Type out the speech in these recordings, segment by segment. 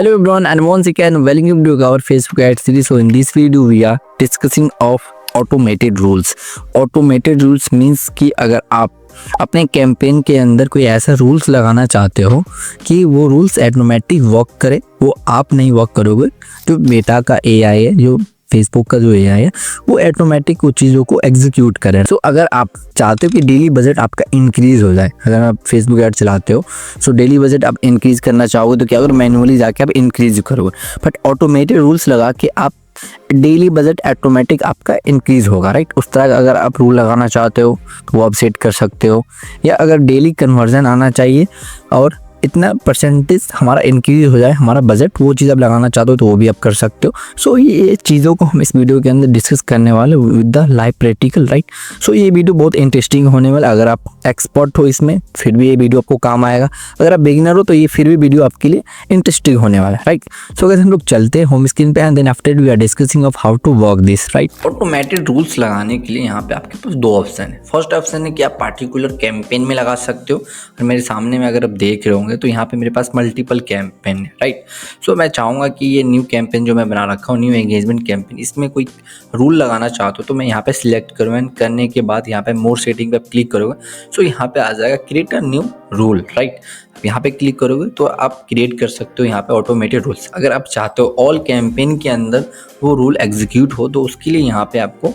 Hello everyone and once again welcome to our Facebook ad series. So in this video we are discussing of automated rules. Automated rules means कि अगर आप अपने campaign के अंदर कोई ऐसा rules लगाना चाहते हो कि वो रूल्स ऑटोमेटिक वर्क करे, वो आप नहीं वर्क करोगे, जो मेटा का एआई है, जो फेसबुक का जो एआई है, वो ऑटोमेटिक उन चीज़ों को एग्जीक्यूट करे। सो अगर आप चाहते हो कि डेली बजट आपका इंक्रीज हो जाए, अगर आप फेसबुक ऐड चलाते हो सो डेली बजट आप इंक्रीज करना चाहोगे तो क्या अगर मैन्युअली जाके आप इंक्रीज करोगे, बट ऑटोमेटेड रूल्स लगा के आप डेली बजट ऑटोमेटिक आपका इंक्रीज होगा, राइट। उस तरह अगर आप रूल लगाना चाहते हो तो वो आप सेट कर सकते हो, या अगर डेली कन्वर्जन आना चाहिए और इतना परसेंटेज हमारा इंक्रीज हो जाए हमारा बजट, वो चीज़ आप लगाना चाहते हो तो वो भी आप कर सकते हो। सो ये चीज़ों को हम इस वीडियो के अंदर डिस्कस करने वाले with the live practical, right. So ये वीडियो बहुत इंटरेस्टिंग होने वाला। अगर आप एक्सपर्ट हो इसमें फिर भी ये वीडियो आपको काम आएगा, अगर आप बिगिनर हो तो ये फिर भी वीडियो आपके लिए इंटरेस्टिंग होने वाला है, राइट। सो अगर हम लोग चलते हैं होम स्क्रीन पे and then after we are discussing of how to work this, right. Automated rules लगाने के लिए यहाँ पे आपके पास दो ऑप्शन है। फर्स्ट ऑप्शन है कि आप पार्टिकुलर कैंपेन में लगा सकते हो, और मेरे सामने में अगर आप देख रहे होंगे तो यहाँ पे मेरे पास मल्टीपल कैंपेन है, राइट। सो मैं चाहूँगा कि ये न्यू कैंपेन जो मैं बना रखा हूँ, न्यू एंगेजमेंट कैंपेन, इसमें कोई रूल लगाना चाहते हो तो मैं यहाँ पे सिलेक्ट करूँगा। एंड करने के बाद यहाँ पे मोर सेटिंग पे क्लिक करोगे, सो यहाँ पे आ जाएगा create a new rule, right. यहाँ पे क्लिक करोगे तो आप क्रिएट कर सकते हो यहाँ पे ऑटोमेटेड रूल्स। अगर आप चाहते हो ऑल कैंपेन के अंदर वो रूल एग्जीक्यूट हो तो उसके लिए यहाँ पे आपको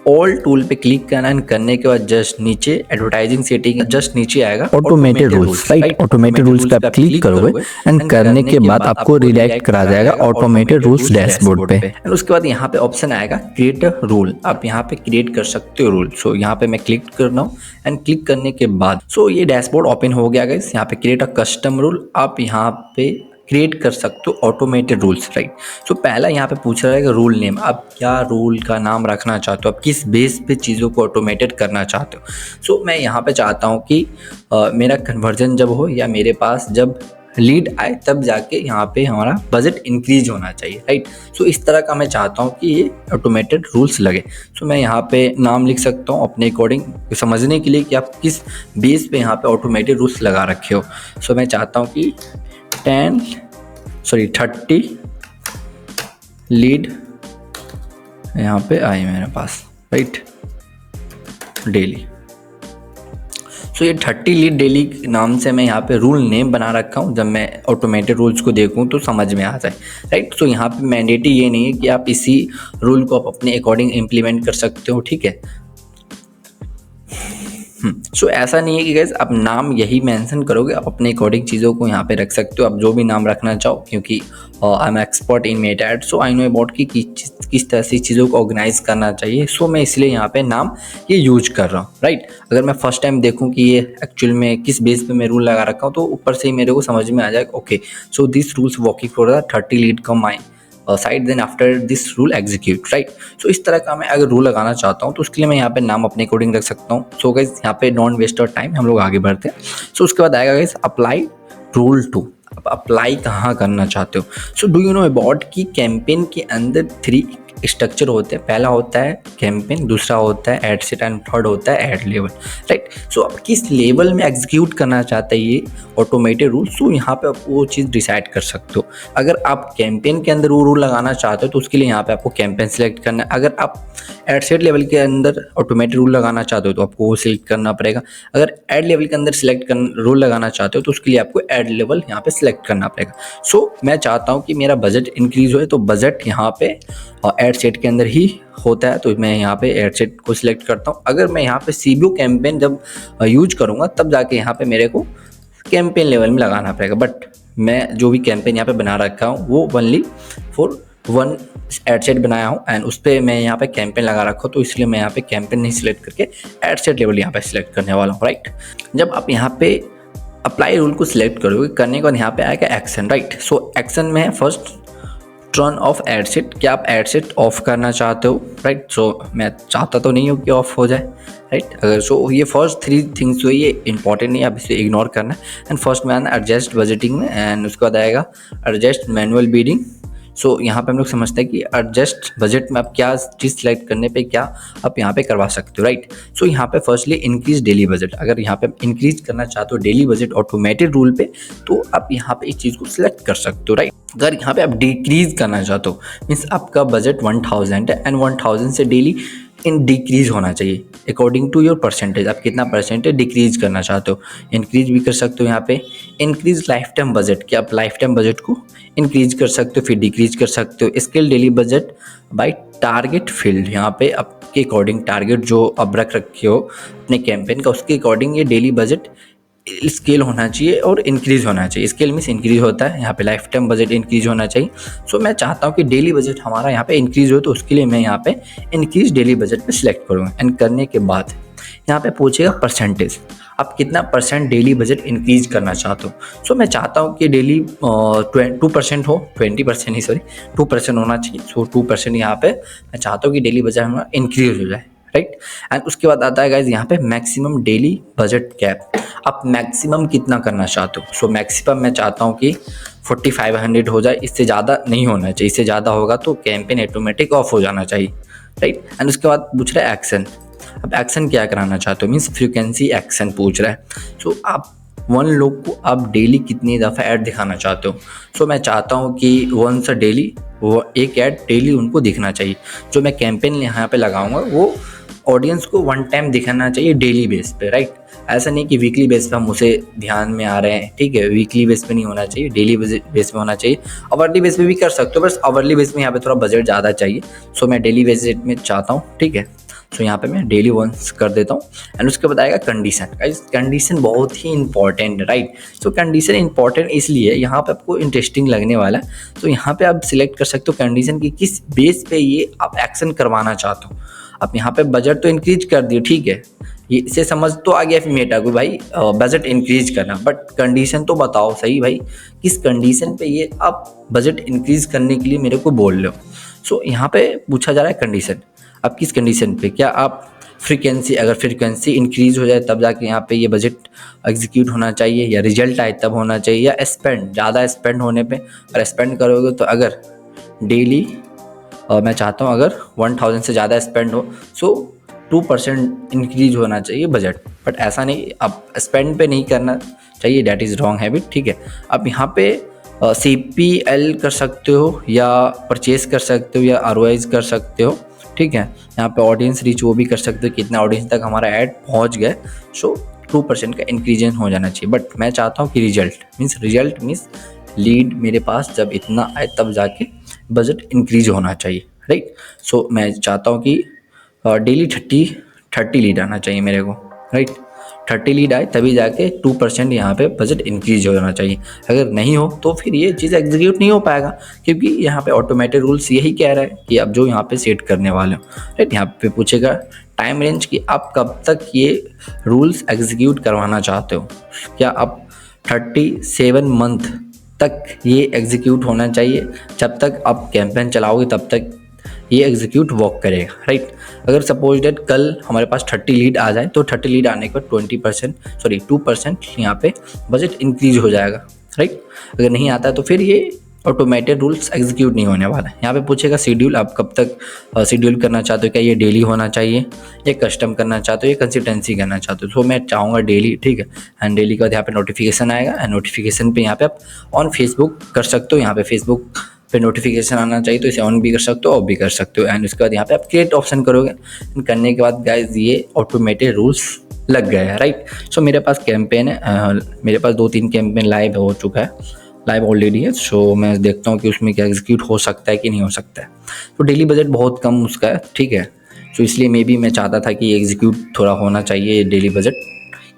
ऑल टूल पे क्लिक करना, एंड करने के बाद जस्ट नीचे एडवर्टाइजिंग सेटिंग जस्ट नीचे आएगा automated rules, right. Automated rules पे आप क्लिक करोगे एंड करने के बाद आपको रिडायरेक्ट करा जाएगा ऑटोमेटेड रूल्स डैशबोर्ड पे। एंड उसके बाद यहाँ पे ऑप्शन आएगा क्रिएट अ रूल, आप यहाँ पे क्रिएट कर सकते हो रूल। सो यहाँ पे मैं क्लिक कर रहा हूँ एंड क्लिक करने के बाद सो ये डैशबोर्ड ओपन हो गया गाइस। यहाँ पे क्रिएट अ कस्टम रूल, आप यहाँ पे क्रिएट कर सकते हो ऑटोमेटेड रूल्स, राइट। सो पहला यहाँ पे पूछ रहा है कि रूल नेम, आप क्या रूल का नाम रखना चाहते हो, आप किस बेस पे चीज़ों को ऑटोमेटेड करना चाहते हो। सो मैं यहाँ पे चाहता हूँ कि मेरा कन्वर्जन जब हो या मेरे पास जब लीड आए तब जाके यहाँ पे हमारा बजट इंक्रीज होना चाहिए, राइट। सो इस तरह का मैं चाहता हूँ कि ये ऑटोमेटेड रूल्स लगे। सो मैं यहाँ पे नाम लिख सकता हूँ अपने अकॉर्डिंग समझने के लिए कि आप किस बेस पे यहाँ पे ऑटोमेटेड रूल्स लगा रखे हो। सो मैं चाहता हूँ कि 30 लीड यहाँ पे आए मेरे पास, राइट, डेली। सो ये 30 लीड डेली नाम से मैं यहाँ पे रूल नेम बना रखा हूँ। जब मैं ऑटोमेटेड रूल्स को देखूँ तो समझ में आ जाए, राइट। सो यहाँ पे मैंडेटरी ये नहीं है कि आप इसी रूल को आप अपने अकॉर्डिंग इम्प्लीमेंट कर सकते हो, ठीक है। सो ऐसा नहीं है कि गाइस आप नाम यही मेंशन करोगे, आप अपने अकॉर्डिंग चीज़ों को यहाँ पे रख सकते हो, आप जो भी नाम रखना चाहो, क्योंकि I am expert in Meta ad, so I know about कि किस तरह से चीज़ों को ऑर्गेनाइज करना चाहिए। सो मैं इसलिए यहाँ पे नाम ये यूज कर रहा हूँ, राइट। अगर मैं फर्स्ट टाइम देखूँ कि ये एक्चुअल में किस बेस पे मैं रूल लगा रखा हूँ तो ऊपर से ही मेरे को समझ में आ जाएगा, okay so this rules working for the 30 lead come mine side then after this rule execute, right. So इस तरह का मैं अगर रूल लगाना चाहता हूँ तो उसके लिए मैं यहाँ पे नाम अपने अकॉर्डिंग रख सकता हूँ। सो गाइस यहाँ पे डोंट वेस्ट योर टाइम, हम लोग आगे बढ़ते हैं। सो उसके बाद आएगा गाइस अप्लाई रूल टू, आप अप्लाई कहाँ करना चाहते हो। So do you know about कि कैंपेन के अंदर 3 स्ट्रक्चर होते हैं। पहला होता है कैंपेन, दूसरा होता है एड सेट एंड थर्ड होता है एड लेवल, राइट। सो आप किस लेवल में एग्जीक्यूट करना चाहते हैं ये ऑटोमेटेड रूल, सो यहाँ पे आप वो चीज़ डिसाइड कर सकते हो। अगर आप कैंपेन के अंदर वो रूल लगाना चाहते हो तो उसके लिए यहाँ पे आपको कैंपेन सेलेक्ट करना है। अगर आप एड सेट लेवल के अंदर ऑटोमेटेड रूल लगाना चाहते हो तो आपको वो सिलेक्ट करना पड़ेगा। अगर एड लेवल के अंदर रूल लगाना चाहते हो तो उसके लिए आपको एड लेवल यहाँ पे सिलेक्ट करना पड़ेगा। सो मैं चाहता हूँ कि मेरा बजट इंक्रीज हो, तो बजट यहाँ पे एड सेट के अंदर ही होता है, तो मैं यहाँ पे एड सेट को सिलेक्ट करता हूँ। अगर मैं यहाँ पे सीबीओ कैंपेन जब यूज करूँगा तब जाके यहाँ पे मेरे को कैंपेन लेवल में लगाना पड़ेगा, बट मैं जो भी कैंपेन यहाँ पे बना रखा हूँ वो ओनली फॉर 1 एड सेट बनाया हूँ एंड उस पर मैं यहाँ पे कैंपेन लगा रखा हूँ, तो इसलिए मैं यहाँ पे कैंपेन नहीं सिलेक्ट करके एड सेट लेवल यहाँ पे सिलेक्ट करने वाला हूँ, राइट। जब आप यहाँ पे अप्लाई रूल को सिलेक्ट करोगे, करने के बाद यहाँ पे आएगा एक्शन, राइट। सो एक्शन में है first turn off ad set, क्या आप एड सेट ऑफ करना चाहते हो, राइट। सो मैं चाहता तो नहीं हूँ कि ऑफ हो जाए, राइट। अगर सो ये फर्स्ट 3 थिंग्स जो ये इंपॉर्टेंट नहीं है, आप इसे इग्नोर करना है। एंड फर्स्ट में आना एडजस्ट बजटिंग में, एंड उसके बाद आएगा एडजस्ट मैनुअल बिडिंग, सो यहाँ पे हम लोग समझते हैं कि एडजस्ट बजट में आप क्या चीज़ सेलेक्ट करने पे क्या आप यहाँ पे करवा सकते हो, राइट। सो यहाँ पे फर्स्टली इंक्रीज डेली बजट, अगर यहाँ पे इंक्रीज करना चाहते हो डेली बजट ऑटोमेटेड रूल पे, तो आप यहाँ पे इस चीज़ को सिलेक्ट कर सकते हो, राइट। अगर यहाँ पे आप डिक्रीज करना चाहते हो, मीन्स आपका बजट 1000 है एंड 1000 से डेली इन डिक्रीज होना चाहिए अकॉर्डिंग टू योर परसेंटेज, आप कितना परसेंटेज डिक्रीज करना चाहते हो, इंक्रीज भी कर सकते हो। यहाँ पे इंक्रीज लाइफ टाइम बजट, कि आप लाइफ टाइम बजट को इंक्रीज कर सकते हो, फिर डिक्रीज कर सकते हो। Scale daily budget by target field, यहाँ पे आपके अकॉर्डिंग टारगेट जो आप रख रखे हो अपने कैंपेन का, उसके अकॉर्डिंग ये डेली बजट स्केल होना चाहिए और इंक्रीज होना चाहिए। स्केल मीन्स इंक्रीज होता है, यहाँ पे लाइफ टाइम बजट इंक्रीज होना चाहिए। सो मैं चाहता हूँ कि डेली बजट हमारा यहाँ पे इंक्रीज हो, तो उसके लिए मैं यहाँ पे इंक्रीज डेली बजट पे सिलेक्ट करूँगा। एंड करने के बाद यहाँ पे पूछेगा परसेंटेज, आप कितना परसेंट डेली बजट इंक्रीज करना चाहते हो। सो मैं चाहता हूँ कि डेली 2% हो, 20% नहीं सॉरी 2% होना चाहिए। सो 2% यहाँ पे मैं चाहता हूँ कि डेली बजट हमारा इंक्रीज हो जाए, राइट। एंड उसके बाद आता है गाइज यहाँ पे मैक्सिमम डेली बजट कैप, आप मैक्सिमम कितना करना चाहते हो। सो मैक्सिमम मैं चाहता हूँ कि 4500 हो जाए, इससे ज़्यादा नहीं होना चाहिए, इससे ज़्यादा होगा तो कैंपेन ऑटोमेटिक ऑफ हो जाना चाहिए, राइट। एंड उसके बाद पूछ रहा है एक्शन, अब एक्शन क्या कराना चाहते हो, मीन्स फ्रीक्वेंसी एक्शन पूछ रहा है। सो आप 1 लोग को आप डेली कितनी दफ़ा ऐड दिखाना चाहते हो। सो मैं चाहता हूँ कि वंस डेली वो एक ऐड डेली उनको दिखना चाहिए। जो मैं कैंपेन यहाँ पे लगाऊंगा वो ऑडियंस को 1 टाइम दिखाना चाहिए डेली बेस पे, राइट। ऐसा नहीं कि वीकली बेस पे हम उसे ध्यान में आ रहे हैं, ठीक है, वीकली बेस पे नहीं होना चाहिए, डेली बेस पे होना चाहिए। आवरली बेस पे भी कर सकते हो, बस आवरली बेस में यहाँ पे थोड़ा बजट ज़्यादा चाहिए। सो मैं डेली बेस में चाहता हूँ, ठीक है। सो यहाँ पे मैं डेली वंस कर देता हूँ। एंड उसके बाद आएगा कंडीशन, कंडीशन बहुत ही इंपॉर्टेंट है, राइट। सो कंडीशन इंपॉर्टेंट इसलिए यहाँ पे आपको इंटरेस्टिंग लगने वाला है। तो यहाँ पे आप सिलेक्ट कर सकते हो कंडीशन की किस बेस पे ये आप एक्शन करवाना चाहते हो। आप यहाँ पे बजट तो इंक्रीज कर दिए, ठीक है, ये इसे समझ तो आ गया फिर मेटा को भाई बजट इंक्रीज करना, बट कंडीशन तो बताओ सही भाई, किस कंडीशन पे ये आप बजट इंक्रीज करने के लिए मेरे को बोल रहे हो। सो यहाँ पे पूछा जा रहा है कंडीशन, आप किस कंडीशन पे, क्या आप फ्रीक्वेंसी, अगर फ्रीक्वेंसी इंक्रीज हो जाए तब जाके यहाँ पे ये बजट एग्जीक्यूट होना चाहिए, या रिजल्ट आए तब होना चाहिए, या स्पेंड, ज़्यादा स्पेंड होने पे, अगर स्पेंड करोगे तो अगर डेली मैं चाहता हूँ अगर 1000 से ज़्यादा स्पेंड हो, सो 2% इंक्रीज होना चाहिए बजट। बट ऐसा नहीं, आप स्पेंड पे नहीं करना चाहिए, डैट इज़ रॉन्ग हैबिट, ठीक है। आप यहाँ पे CPL कर सकते हो, या परचेज कर सकते हो, या ROIs कर सकते हो, ठीक है। यहाँ पे ऑडियंस रीच वो भी कर सकते हो, कितना ऑडियंस तक हमारा ऐड पहुँच गए। सो 2% का इंक्रीजन हो जाना चाहिए। बट मैं चाहता हूँ कि रिजल्ट मीन्स लीड मेरे पास जब इतना आए तब जाके बजट इंक्रीज होना चाहिए, राइट। सो मैं चाहता हूँ कि डेली 30 लीड आना चाहिए मेरे को, राइट। 30 लीड आए तभी जाके 2% यहाँ पे बजट इंक्रीज हो जाना चाहिए। अगर नहीं हो तो फिर ये चीज़ एग्जीक्यूट नहीं हो पाएगा, क्योंकि यहाँ पे ऑटोमेटेड रूल्स यही कह रहा है कि आप जो यहाँ पे सेट करने वाले हो, राइट। यहाँ पे पूछेगा टाइम रेंज कि आप कब तक ये रूल्स एग्जीक्यूट करवाना चाहते हो। क्या आप 37 मंथ तक ये एग्जीक्यूट होना चाहिए, जब तक आप कैंपेन चलाओगे तब तक ये एग्जीक्यूट वर्क करेगा, राइट। अगर सपोज डेट कल हमारे पास 30 लीड आ जाए तो 30 लीड आने के बाद 2% यहाँ पे बजट इंक्रीज हो जाएगा, राइट। अगर नहीं आता है तो फिर ये ऑटोमेटेड रूल्स एग्जीक्यूट नहीं होने वाला है। यहाँ पे पूछेगा शेड्यूल, आप कब तक शेड्यूल करना चाहते हो, क्या ये डेली होना चाहिए, या कस्टम करना चाहते हो, या कंसिस्टेंसी करना चाहते हो। तो मैं चाहूँगा डेली, ठीक है। एंड डेली के बाद यहाँ पे नोटिफिकेशन आएगा, एंड नोटिफिकेशन पे यहाँ पे आप ऑन फेसबुक कर सकते हो। यहाँ पे फेसबुक पे नोटिफिकेशन आना चाहिए तो इसे ऑन भी कर सकते हो, ऑफ भी कर सकते हो। एंड उसके बाद यहाँ पे आप क्रिएट ऑप्शन करोगे, करने के बाद गाइज ये ऑटोमेटेड रूल्स लग गए हैं, राइट। सो मेरे पास कैंपेन है, मेरे पास 2-3 कैंपेन लाइव हो चुका है, लाइव ऑलरेडी है। सो मैं देखता हूँ कि उसमें क्या एग्जीक्यूट हो सकता है कि नहीं हो सकता है। तो डेली बजट बहुत कम उसका है, ठीक है। सो इसलिए मे बी मैं चाहता था कि एग्जीक्यूट थोड़ा होना चाहिए डेली बजट,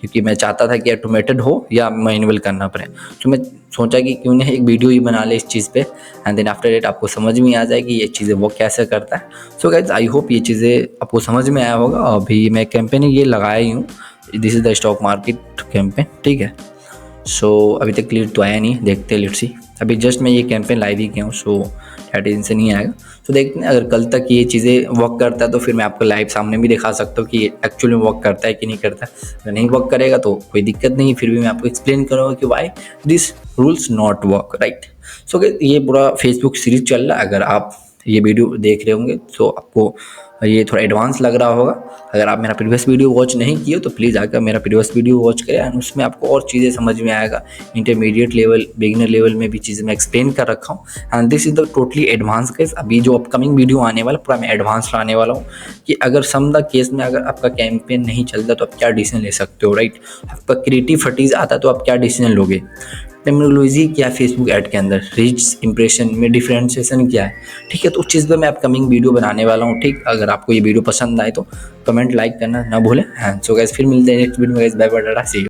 क्योंकि मैं चाहता था कि ऑटोमेटेड हो या मैनुअल करना पड़े। तो मैं सोचा कि क्यों नहीं एक वीडियो ही बना ले इस चीज़ पे, एंड देन आफ्टर डेट आपको समझ में आ जाए कि ये चीज़ें वो कैसे करता है। सो गाइज आई होप ये चीज़ें आपको समझ में आया होगा। अभी मैं कैंपेन ये लगाया ही हूँ, this is the stock market campaign, ठीक है। सो अभी तक क्लियर तो आया नहीं, देखते हैं, लेट्स सी। अभी जस्ट मैं ये कैंपेन लाइव ही किया हूँ, सो टेंशन से नहीं आएगा। तो देखते हैं अगर कल तक ये चीज़ें वर्क करता है तो फिर मैं आपको लाइव सामने भी दिखा सकता हूँ कि एक्चुअली में वर्क करता है कि नहीं करता है। अगर नहीं वर्क करेगा तो कोई दिक्कत नहीं, फिर भी मैं आपको एक्सप्लेन करूँगा कि why this rules not work, right. So ये पूरा फेसबुक सीरीज चल रहा है। अगर आप ये वीडियो देख रहे होंगे तो आपको ये थोड़ा एडवांस लग रहा होगा। अगर आप मेरा प्रीवियस वीडियो वॉच नहीं किए तो प्लीज़ आकर मेरा प्रीवियस वीडियो वॉच करें, एंड उसमें आपको और चीज़ें समझ में आएगा। इंटरमीडिएट लेवल, बिगिनर लेवल में भी चीज़ें मैं एक्सप्लेन कर रखा हूँ, and this is the totally advance case. अभी जो अपकमिंग वीडियो आने वाला पूरा मैं एडवांस लाने वाला हूँ कि अगर सम द केस में अगर आपका कैंपेन नहीं चलता तो आप क्या डिसीजन ले सकते हो, राइट। आपका क्रिएटिव फटीज आता तो आप क्या डिसीजन लोगे, टेक्नोलॉजी क्या है फेसबुक ऐड के अंदर, रीच इंप्रेशन में डिफरेंशिएशन क्या है, ठीक है। तो उस चीज़ पर मैं अपकमिंग वीडियो बनाने वाला हूँ, ठीक। अगर आपको ये वीडियो पसंद आए तो कमेंट लाइक करना ना भूलें। सो गाइस फिर मिलते हैं नेक्स्ट वीडियो में, गाइस बाय बाय, टाटा, सी यू।